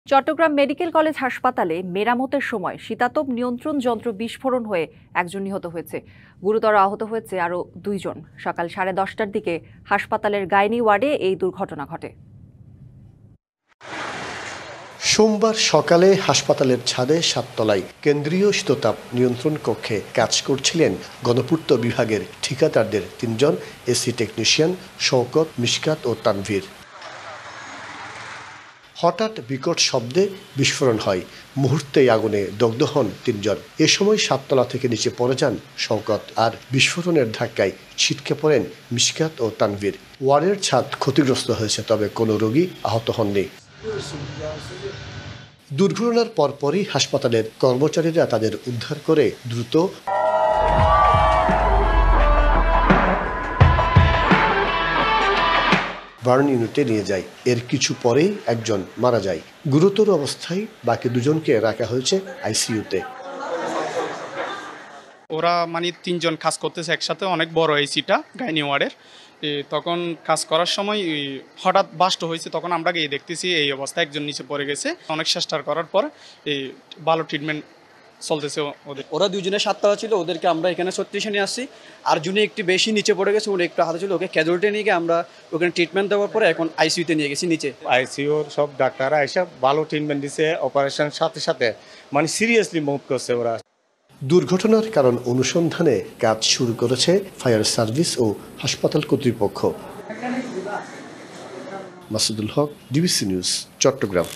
Chittagong medical college হাসপাতালে মেরামতের সময় শীতাতপ নিয়ন্ত্রণ যন্ত্র বিস্ফোরণ হয়ে একজন নিহত হয়েছে। গুরুতর আহত হয়েছে আরও দুইজন। সকাল 10:30টার দিকে হাসপাতালের গাইনি ওয়ার্ডে এই দুর্ঘটনা ঘটে। সোমবার সকালে হাসপাতালের ছাদে 7 তলায় কেন্দ্রীয় শীততাপ নিয়ন্ত্রণ কক্ষে কাজ করছিলেন গণপূর্ত বিভাগের ঠিকাদারদের 3 জন এসি টেকনিশিয়ান শওকত, মিশকাত ও তানভীর। হঠাৎ বিকট শব্দে বিস্ফোরণ হয়। মুহূর্তেই আগুনে দগ্ধ হন 3 জন। এ সময় 7 তলা থেকে নিচে পড়ে যান শওকত, আর বিস্ফোরণের ধাক্কায় ছিটকে পড়েন মিশকাত ও তানভীর। ওয়ার্ডের ছাদ ক্ষতিগ্রস্ত হয়েছে, তবে কোনো রোগী আহত হননি। দুর্ঘটনার পরপরই হাসপাতালের কর্মচারীরা তাদের উদ্ধার করে দ্রুত বার্ন ইউনিটে নিয়ে যায়। এর কিছু পরেই একজন মারা যায়। গুরুতর অবস্থায় বাকি দুজনকে রাখা হয়েছে আইসিইউতে। ওরা 3 জন কাজ করতেছে একসাথে, অনেক বড় এসিটা গাইনি ওয়ার্ডের। তখন কাজ করার সময় হঠাৎ বাস্ট হয়েছে, তখন আমরা গিয়ে দেখতেছি এই অবস্থায় একজন নিচে পড়ে গেছে। অনেক চেষ্টা করার পর ভালো ট্রিটমেন্ট চলতেছে ওদের। ওরা 2 জনের 7 তলা ছিল, ওদেরকে আমরা এখানে 36 নিয়ে আসছি। আর যিনি একটু বেশি নিচে পড়ে গেছে, উনি একটু হাতে ছিল, ওকে ক্যাজুয়ালিটি নিয়ে গিয়ে আমরা ওখানে ট্রিটমেন্ট দেওয়ার পরে এখন আইসিইউতে নিয়ে গেছি নিচে। আইসিইউর সব ডাক্তাররা এসে ভালো ট্রিটমেন্ট দিছে, অপারেশন সাথে সাথে সিরিয়াসলি মুভ করছে ওরা। দুর্ঘটনার কারণ অনুসন্ধানে কাজ শুরু করেছে ফায়ার সার্ভিস ও হাসপাতাল কর্তৃপক্ষ। মাসুদুল হক, ডিবিসি নিউজ, চট্টগ্রাম।